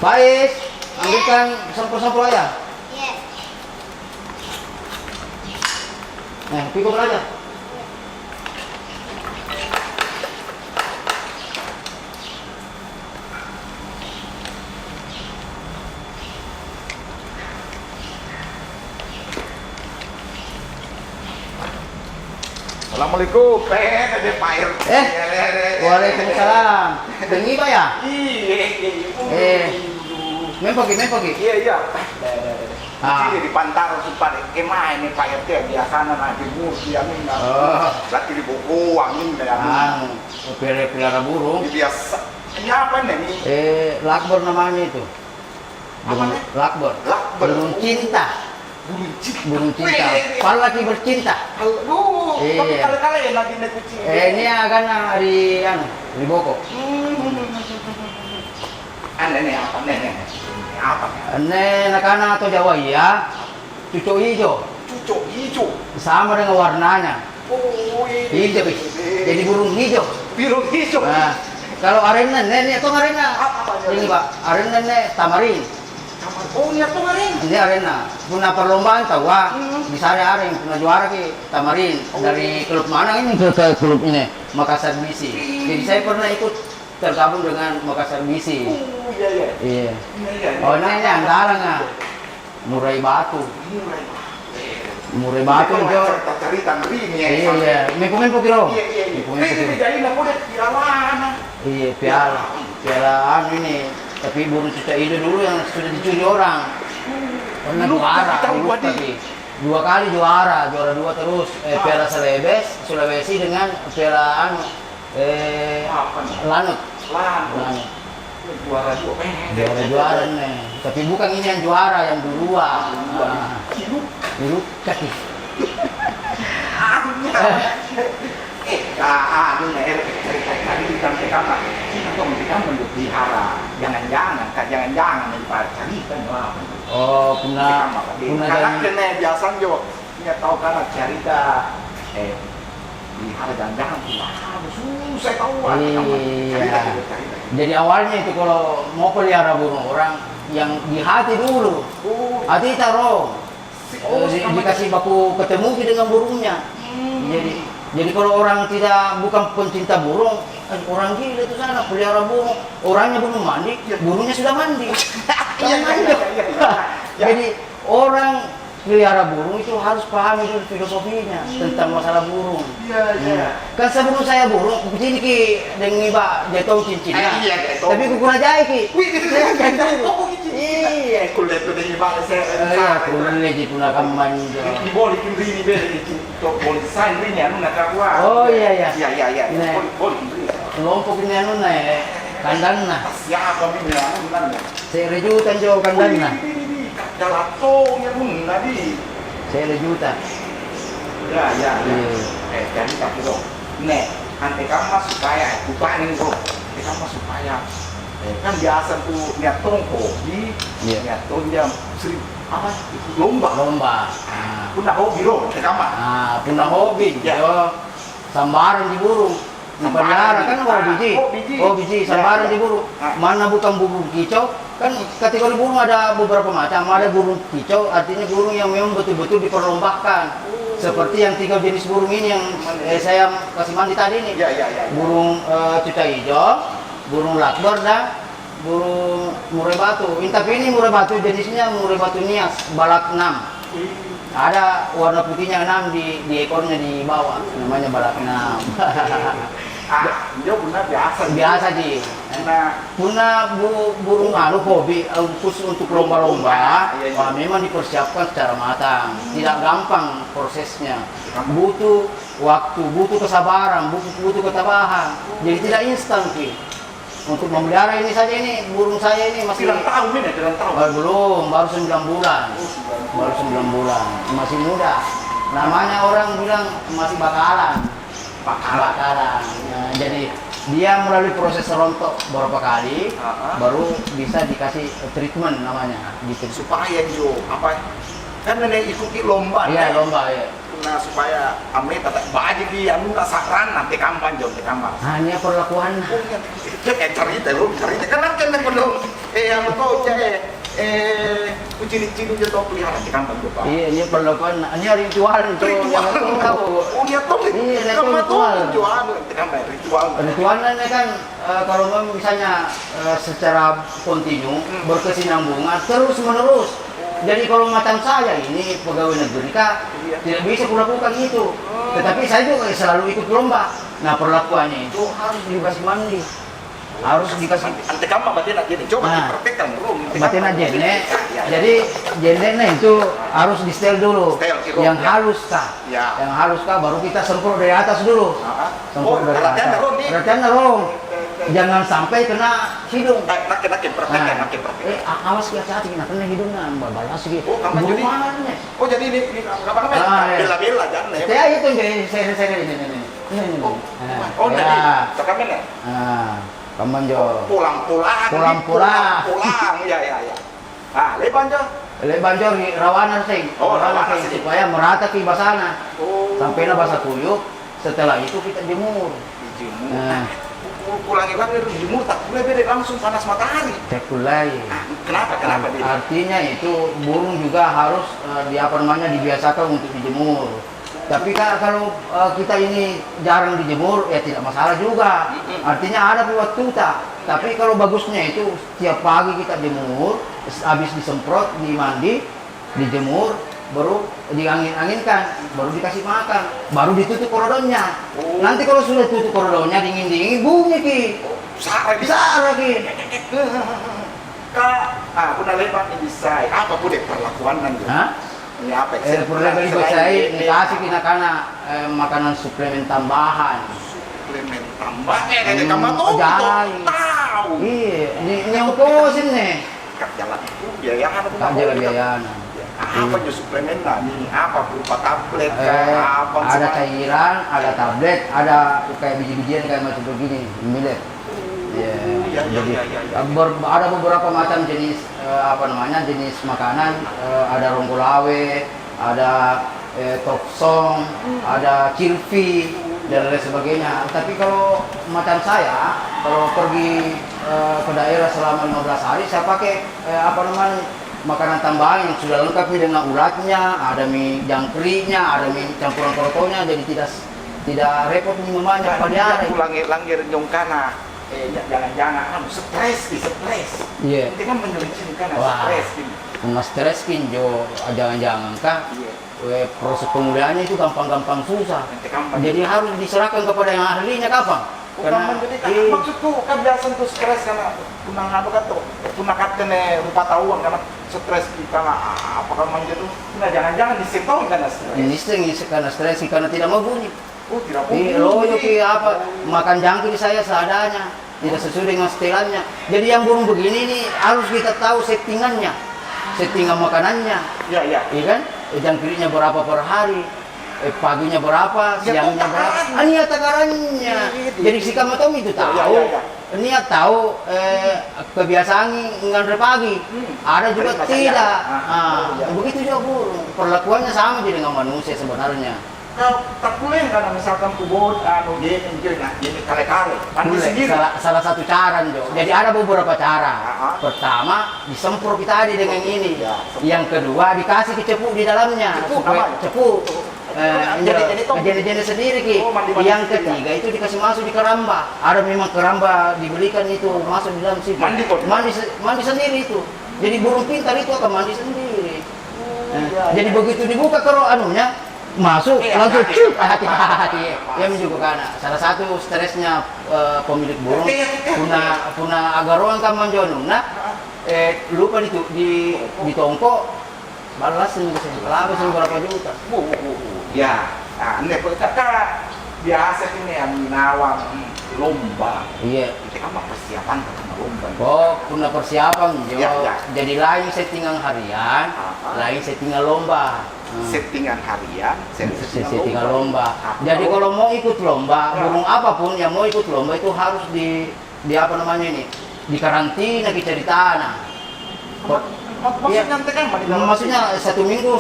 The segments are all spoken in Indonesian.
Faiz, ambilkan sampul-sampul aja. Iya. Pikul aja. Assalamualaikum, ada Pak RT. Waalaikumsalam. Bengi Pak ya? Iya. Main pergi. Iya. Ah. Ini di Pantaro Supar Kemah ini Pak RT biasanya nanti mursi amin. Berarti di buku angin ya. Pelihara burung. Ini biasa. Ini apa nih? Lakbor namanya itu. Apa nih? Lakbor. Burung cinta. Burung cinta. Kalau lagi bercinta. Aduh, tapi Iya. kali-kali ya lagi nih kucing. Ini akan di Boko. Nih apa nih? Apa? Ini anak-anak atau Jawa ya. Cucuk hijau. Cucuk hijau. Sama dengan warnanya. Oh, Hijau. Jadi burung hijau. biru hijau. Nah, kalau arena ini atau arena Apa ini Pak, arena ini tamarin. Oh, ini apa kemarin? Ini arena. Punya perlombaan tahu di sana areng punya juara ki tamarin dari klub mana ini ke klub ini Makassar Misi. Jadi saya pernah ikut tergabung dengan Makassar Misi. Oh, iya. Iya. Iya. Oh ini antara nggak Murai Batu. Murai Batu jo. Cerita ini ya. Iya. Minggu kilo. Iya. Minggu Ini jadi nak udah piala. Iya piala ini. Tapi burung cucak hijau dulu yang sudah dicuri orang. Pernah juara, tapi 2 kali juara 2 terus. Piala Celebes, Sulawesi dengan piala Lanut. Juara nih. Tapi bukan ini yang juara, yang duluan. Biru kaki. Tadi di sampai kapan? Kita melihara. Jangan cari kan apa? Oh, punya Karena kena biasa jo. Dia tahu kan cerita pelihara jangan susah tahu. Iya. Jadi awalnya itu kalau mau pelihara burung orang yang di hati dulu. Hati taruh. Dikasih baku ketemu dengan burungnya. Jadi kalau orang bukan pencinta burung, orang gila itu sana pelihara burung, orangnya belum mandi, burungnya sudah mandi. Jadi orang pelihara burung itu harus pahami dulu filosofinya tentang masalah burung. Iya. Kan sebelum saya burung, begini ki dengan Mbak jatuh cincinnya. Tapi kukurang jahit ki. Iya. Kulit ini Pak saya. Iya, kulit itu nak kaman. Di boli kiri boli sign ini anu nak kuat. Oh iya. Iya. Boli kiri. Kelompok ini anu naik kandang nah. Siapa ini anu nan? Serejutan jo kandang nah. Jalato nya mun tadi. Serejutan. Ya. Iya. Jadi tapi dong. Nek, ante kamu supaya bukain bro. Kamu supaya kan biasa tuh niat tongko di niat tonjam sering apa lomba. Punah hobi loh kamar. Punah hobi jo sambaran di burung. Pelihara kan biji sambaran di burung. Mana bukan burung kicau kan kategori burung ada beberapa macam. Ada burung kicau artinya burung yang memang betul-betul diperlombakan. Seperti yang 3 jenis burung ini yang saya kasih mandi tadi nih. Burung cucak hijau, burung lakbor dan burung murai batu. Tapi ini murai batu jenisnya murai batu nias balak 6. Ada warna putihnya 6 di ekornya di bawah, namanya balak 6. Dia punah biasa ji. Punah burung hobi khusus untuk lomba-lomba. Memang dipersiapkan secara matang. Tidak gampang prosesnya. Butuh waktu, butuh kesabaran, butuh ketabahan. Jadi tidak instan ki. Untuk memelihara ini saja burung saya ini masih tahun. Belum, baru 9 bulan. Masih muda. Namanya orang bilang masih bakalan. Nah, jadi dia melalui proses rontok beberapa kali, baru bisa dikasih treatment namanya. Gitu. Supaya kan nenek ikuti lomba. Iya, lomba ya. Nah supaya ame tak baju dia nggak sakran nanti kampan jom di kamar. Hanya perlakuan. Cerita kan belum. yang kau kucing-kucing dia tahu pelihara di kampung tu, Pak. Iya, ini perlakuan, ini ritual itu. Oh, dia tahu. Iya, Kamu ritual. ritual di kampung ritual. Ritualnya kan kalau misalnya secara kontinu berkesinambungan terus menerus. Jadi kalau macam saya ini pegawai negeri tidak bisa melakukan itu. Tetapi saya juga selalu ikut lomba. Nah perlakuannya itu harus dikasih mandi, harus dikasih. Ante kamu berarti nak jadi coba dipraktekkan dulu. Berarti nak jene. Jadi jenenya itu harus di setel dulu. Yang halus kah? Yang halus kah baru kita semprot dari atas dulu. Semprot dari atas. Perhatian dong. Jangan sampai kena hidung. Nakin praktekkan. Awas hati-hati kena hidungnya, balas gitu. Oh, kamu jadi. Oh, jadi ini apa namanya? Bela-bela jangan ya. Saya itu saya ini. Oh, jadi tekamen ya? Kaman jo. Pulang. Ya. Ah, Lebanjor di rawanan sing. Oh, rawanan sing. Supaya merata ke basana. Sampai na basa kuyup. Setelah itu kita jemur. Pulang dari jemur tak boleh beda langsung panas matahari. Tekulai. Kenapa dia? Artinya itu burung juga harus dibiasakan untuk dijemur. Tapi kalau kita ini jarang dijemur ya tidak masalah juga. Artinya ada waktu tak. Tapi kalau bagusnya itu setiap pagi kita jemur, habis disemprot, dimandi, dijemur, baru diangin-anginkan, baru dikasih makan, baru ditutup korodonnya. Nanti kalau sudah tutup korodonnya dingin-dingin, bunyi ki. Sara ki. Puna lebat ini bisa. Apa pun perlakuan nanti. Ini apa? Perlakuan itu saya dikasih kena makanan suplemen tambahan. Suplemen tambahan? Kamu tahu? Iya, ini ongkosin nih. Kak jalan itu biayaan apa? Kak jalan biayaan. Apa aja suplemen ini? Apa berupa tablet? Ada cairan, ada tablet, ada kayak biji-bijian kayak macam begini, millet. Jadi ada beberapa macam jenis jenis makanan, ada ronggolawe, ada toksong, ada cilvi dan lain sebagainya. Tapi kalau macam saya, kalau pergi ke daerah selama 15 hari, saya pakai makanan tambahan yang sudah lengkap dengan ulatnya, ada mie jangkriknya, ada mie campuran krotonya, jadi tidak repot minumannya pada hari. Langir nyongkana, jangan stres. Iya. Itu kan menyelidikan stres. Stres jo, jangan kah? Proses pemulihannya itu gampang susah. Jadi harus diserahkan kepada yang ahlinya kapan? Karena maksudku kan biasa tuh stres karena punang rupa tahuan karena stres kita apakah manja tuh jangan disentuh karena stres. Ini karena stres karena tidak mau bunyi. Tidak bunyi. Loyo makan jangkrik saya seadanya, tidak sesuai dengan setelannya. Jadi yang burung begini nih harus kita tahu settingan makanannya. Iya kan? Jangkriknya berapa per hari? Paginya berapa, siangnya berapa? Niat takarannya. Jadi si kamu tahu itu tahu. Niat tahu kebiasaan ngantri pagi. Ada juga tidak. Begitu juga burung. Perlakuannya sama dengan manusia sebenarnya. Kalau tak boleh karena misalkan kubur jadi kale-kale. Salah satu cara Jo. Jadi ada beberapa cara. Pertama disemprot kita dengan ini. Yang kedua dikasih cepu di dalamnya. Cepu. Jadi sendiri ki. Yang ketiga itu dikasih masuk di keramba. Ada memang keramba dibelikan itu masuk di dalam situ. Mandi sendiri itu. Jadi burung pintar itu akan mandi sendiri. Jadi begitu dibuka kalau anunya masuk langsung hati-hati. Ya juga karena salah satu stresnya pemilik burung puna agar ruang kaman jonung. Lupa di tongko balas berapa juta. Ya, ini kakak biasa ini yang minawang lomba. Iya. Itu kan persiapan karena lomba. Punya persiapan Jo. Jadi lain settingan harian, lain settingan lomba. Settingan harian, settingan lomba. Jadi kalau mau ikut lomba, burung apapun yang mau ikut lomba itu harus di di karantina kita di tanah. Maksudnya 1 minggu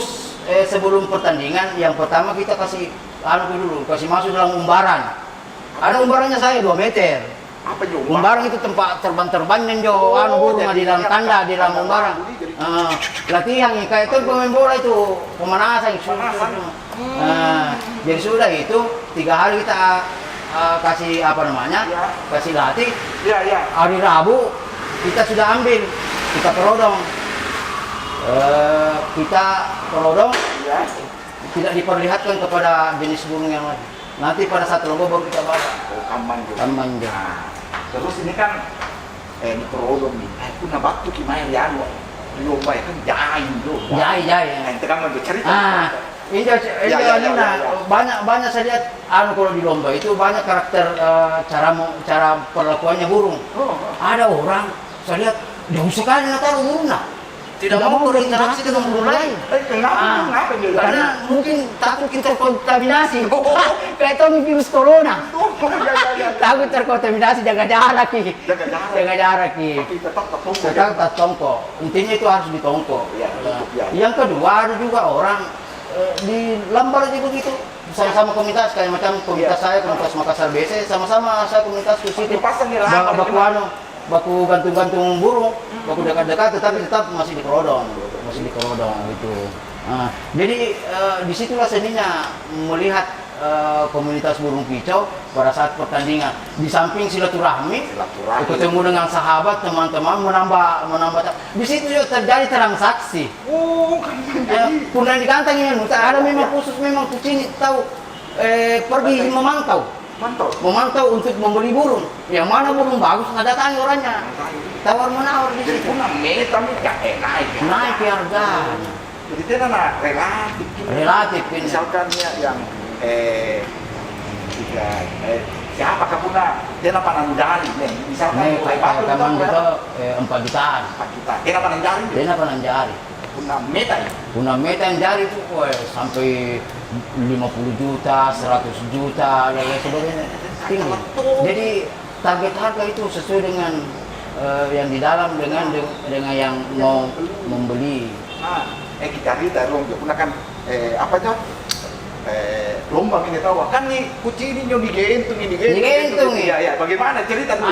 sebelum pertandingan, yang pertama kita kasih kasih masuk dalam umbaran. Ada umbarannya saya 2 meter. Apa Jo? Umbarang itu tempat terbang-terbangnya Jo, anu burung di dalam tanda, di dalam umbarang. Latihan kayak itu pemain bola itu pemanasan. Jadi sudah itu 3 hari kita kasih apa namanya, kasih latih. Hari Rabu kita sudah ambil, kita perodong. Kita perodong, tidak diperlihatkan kepada jenis burung yang lain. Nanti pada saat lomba baru kita bawa. Kaman Jo. Terus ini kan di perodong nih, aku nabatu gimana ya anu, lomba kan jahit Jo. Jahit. Itu kan mau cerita. Ini banyak saya lihat anu kalau di lomba itu banyak karakter cara perlakuannya burung. Ada orang saya lihat jauh sekali taruh burung tidak mau berinteraksi dengan burung lain. Kenapa? Karena mungkin takut kita terkontaminasi. Kayak itu virus corona. Takut terkontaminasi, jaga jarak. Jaga jarak. Tetap tongkok. Intinya itu harus ditongkok. Yang kedua ada juga orang di Lambar juga begitu. Sama-sama komunitas kayak macam komunitas saya, komunitas Makassar BC, sama-sama saya komunitas ke situ. Baku gantung-gantung burung, baku dekat-dekat, tetapi tetap masih dikerodong gitu. Jadi disitulah seninya melihat komunitas burung kicau pada saat pertandingan. Di samping silaturahmi, ketemu dengan sahabat, teman-teman, menambah. Di situ juga terjadi transaksi. Pundan di kantang ini, ada memang khusus memang kucing tahu pergi memantau untuk membeli burung. Yang mana burung bagus nggak datangi orangnya. Tawar menawar di situ. Naik harganya. Jadi dia relatif. Misalkan yang siapa kapuna dia pananjari nih. Misalkan teman kita 4 jutaan. Dia pananjari. Punam meta yang jari itu sampai 50 juta, 100 juta, dan sebagainya tinggi. Jadi target harga itu sesuai dengan yang di dalam dengan yang mau membeli. Kita lihat gunakan apa aja lomba ini tahu kan nih kucing ini digentung. Ya, bagaimana cerita dulu?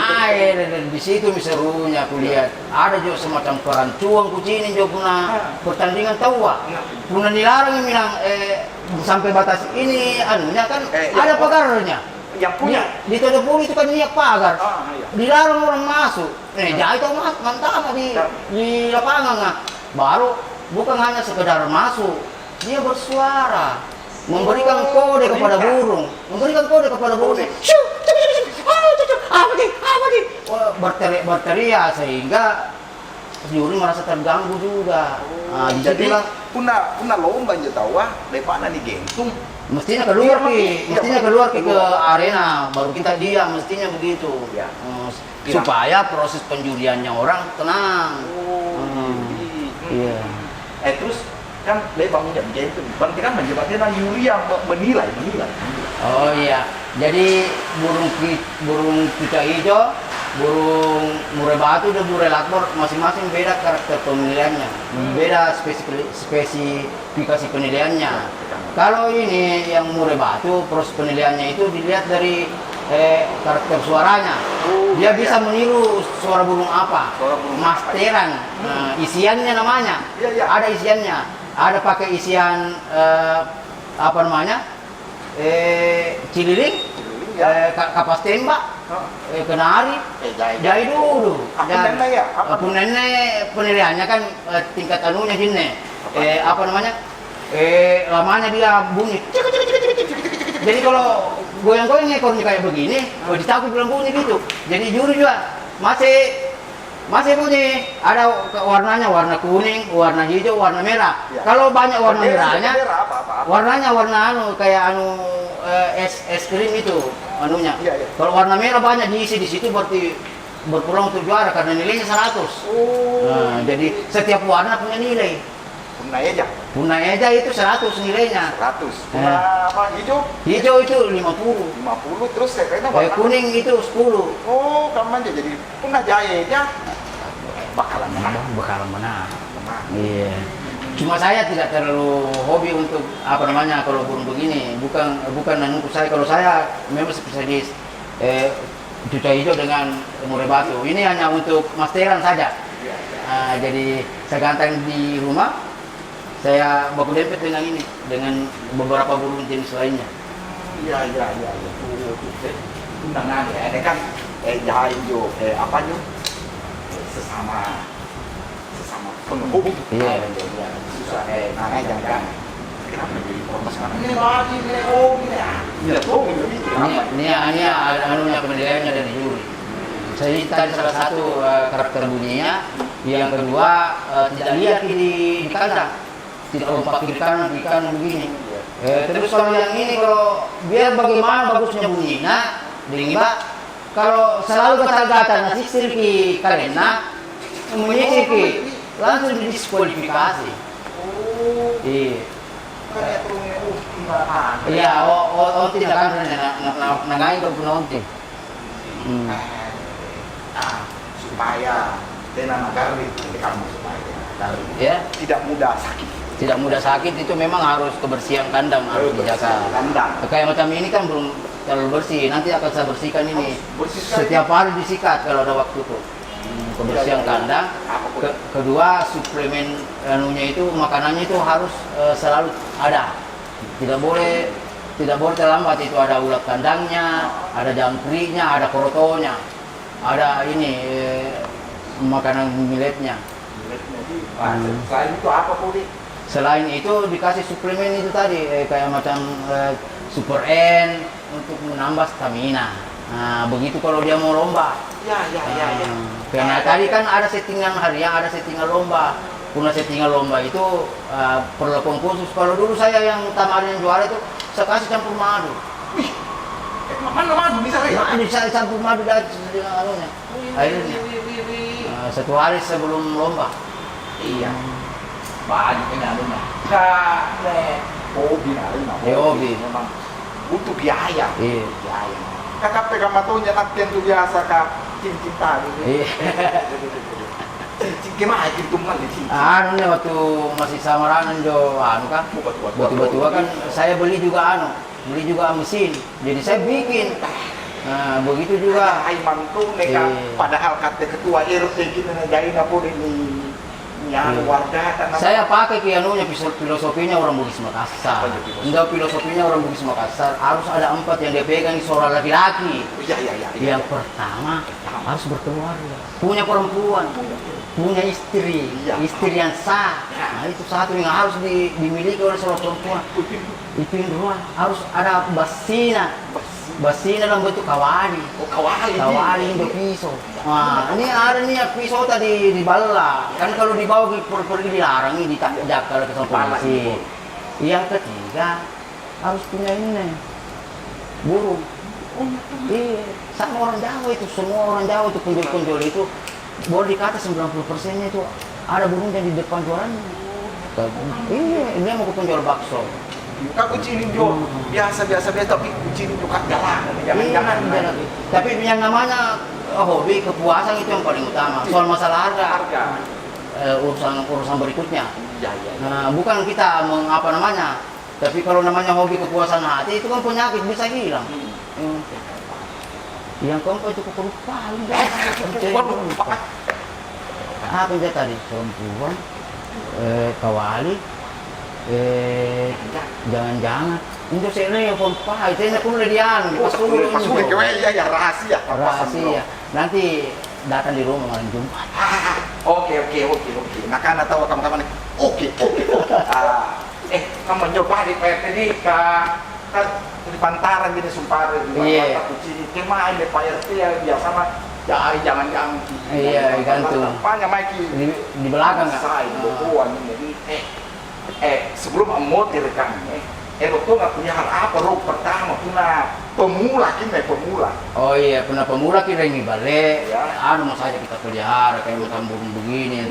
Di situ serunya aku lihat ada juga semacam perancuan kucing ini juga punya pertandingan tahu punya dilarang bilang sampai batas ini anunya kan ada pagarnya. Yang punya di Todopoli itu kan niat pagar. Dilarang orang masuk. Jadi itu mantap di lapangan baru bukan hanya sekedar masuk, dia bersuara. Memberikan kode kepada burung, berteriak sehingga juri merasa terganggu juga. Jadi punah lomba aja tahu lepana nih gentung. Mestinya keluar ke arena baru kita diam, mestinya begitu. Supaya proses penjuriannya orang tenang. Terus kan lebang jam gentung, berarti kan menjebatnya Yuri yang menilai. Oh iya, jadi burung kicau hijau, burung murai batu dan murai lakbar masing-masing beda karakter pemilihannya, beda spesifikasi penilaiannya. Kalau ini yang murai batu, proses penilaiannya itu dilihat dari karakter suaranya. Dia bisa meniru suara burung apa, masteran, isiannya namanya. Ada isiannya. Ada pakai isian apa namanya cililing, kapas tembak, kenari, jahit dulu. Apun nenek penilaiannya kan tingkat anunya gini, apa namanya lamanya dia bunyi. Jadi kalau goyang-goyang ekornya kayak begini, ditakut bilang bunyi gitu. Jadi juri juga masih bunyi, ada warnanya warna kuning, warna hijau, warna merah. Kalau banyak warna merahnya, warnanya warna kayak es krim itu anunya. Kalau warna merah banyak diisi di situ berarti berpeluang untuk juara karena nilainya 100. Jadi setiap warna punya nilai. Punai eja itu 100 nilainya. 100. Apa hijau? Hijau itu 50. 50 terus warna kuning itu 10. Oh, kamu aja jadi punah jaya bakalan menang. Iya. Cuma saya tidak terlalu hobi untuk apa namanya kalau burung begini. Bukan saya. Kalau saya memang spesialis cuca hijau dengan murai batu. Ini hanya untuk masteran saja. Jadi saya ganteng di rumah, saya baku dempet dengan ini, dengan beberapa burung jenis lainnya. Iya. Undangan ya, ini kan jahain jo, apa jo, sesama penghubung. Iya. Susah, namanya jangan. Kenapa jadi ormas sekarang? Ini lagi, ini Ini anunya penilaiannya dari juri. Saya tadi salah satu karakter bunyinya, yang kedua tidak lihat di kandang, tidak lompat kiri kanan begini. Terus kalau yang ini, kalau biar bagaimana bagusnya bunyinya, Mbak, kalau selalu gatal-gatal nasi sirki karena menyisiki langsung didiskualifikasi. Iya. Iya, tidak kan nangain ke penonton. Supaya tenang garlit kamu supaya tidak mudah sakit. Tidak mudah sakit itu memang harus kebersihan kandang harus dijaga. Kayak macam ini kan belum terlalu bersih. Nanti akan saya bersihkan ini. Setiap hari disikat kalau ada waktu tuh. Kebersihan kandang. Kedua suplemen anunya itu makanannya itu harus selalu ada. Tidak boleh terlambat, itu ada ulat kandangnya, ada jangkriknya, ada krotonya, ada ini makanan milletnya. Selain itu apa Pudi? Selain itu dikasih suplemen itu tadi kayak macam Super N untuk menambah stamina. Nah, begitu kalau dia mau lomba. Ya. Karena tadi kan ada settingan harian, ada settingan lomba. Karena settingan lomba itu perlakuan khusus. Kalau dulu saya yang tamarin juara itu saya kasih campur madu. Wih, mana madu bisa ya? Madu saya campur madu dari anunya. Akhirnya. Satu hari sebelum lomba. Iya. Banyak ini anunya. Karena hobi hobi. Memang butuh biaya. Iya. Biaya. Kakak pegang matonya nanti yang biasa kak cincin tadi. Iya. Cincin gimana hitungan di cincin? Anu waktu masih samaran jo kan batu-batu kan saya beli juga mesin. Jadi saya bikin. Nah, begitu juga. Aiman tuh mereka padahal kata ketua RT kita negain apa ini warga tanah. Saya pakai anunya filosofinya orang Bugis Makassar. Enggak, filosofinya orang Bugis Makassar harus ada 4 yang dia pegang seorang laki-laki. Iya. Yang pertama harus berkeluarga, punya perempuan, punya istri yang sah. Nah, itu satu yang harus dimiliki oleh seorang perempuan. Itu yang kedua harus ada basina dalam bentuk kawali. Kawali itu pisau. Nah, ini ada nih pisau tadi dibalah. Kan kalau dibawa pergi dilarang, ini ditakjak kalau ke polisi. Yang ketiga harus punya ini burung. Iya, sama orang Jawa itu, semua orang Jawa itu penjual itu boleh dikata 90%-nya itu ada burungnya di depan jualannya. Iya, dia mau ke penjual bakso. Kak kucing jo biasa tapi kucing juga galak. Jangan. Tapi yang namanya hobi kepuasan itu yang paling utama. Soal masalah harga. Urusan berikutnya. Nah, bukan kita mengapa namanya. Tapi kalau namanya hobi kepuasan hati itu kan penyakit bisa hilang. Yang keempat itu keperluan. Apa aja tadi? Perempuan, kawali, jangan-jangan itu saya yang pompa itu yang pun ledian ya rahasia nanti datang di rumah malam Jumat. Oke nah karena tahu kamu-kamu nih oke kamu nyoba di PT ini kan di pantaran gini sumpah di kucing kemana ini Pak RT ya biasa mah jangan gantung apanya Mikey di belakang saya sebelum mau direkam tuh nggak punya hal apa pertama punya pemula. Oh iya, pernah pemula kita ini balik mau saja kita pelihara kayak macam burung begini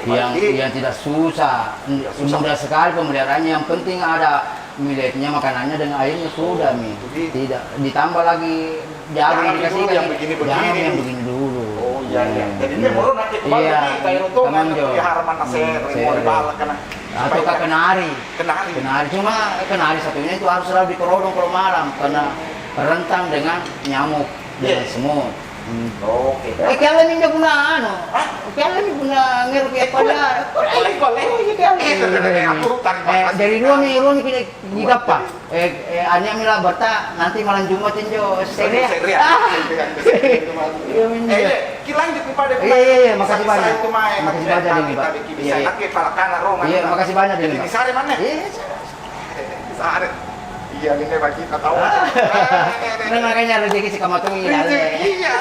yang tidak susah mudah sekali pemeliharaannya, yang penting ada milletnya, makanannya dengan airnya sudah tidak ditambah lagi jagung dikasih yang begini dulu. Oh iya jadi dia baru nanti kembali kayak itu kan pelihara mana mau dibalak karena atau kenari cuma kenari satunya itu harus selalu dikerodong kalau malam karena rentan dengan nyamuk. dengan semut. Oke. Kalian ini punya anu, kalian ini punya ngerti apa ya? Kolek. Dari dua nih kita apa? Anya mila berta nanti malam Jumat jo seria. Kilang di pada. Iya, makasih banyak. Makasih banyak nih, Pak. Iya, makasih banyak nih, Pak. Sare mana? Iya. Sare. Iya, ini bagi kita tahu. Nah, makanya rezeki si kamatung ini. Iya.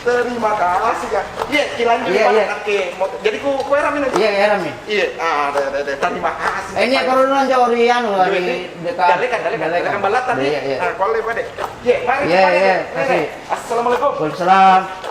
Terima kasih ya. Iya, kilang di pada nake. Jadi ku eram ini. Iya, eram nih. Iya, ada. Terima kasih. Ini corona jauh di anu di dekat. Dalekan balatan nih. Iya. Nah, kolek pada. Iya, mari. Iya, kasih. Assalamualaikum. Waalaikumsalam.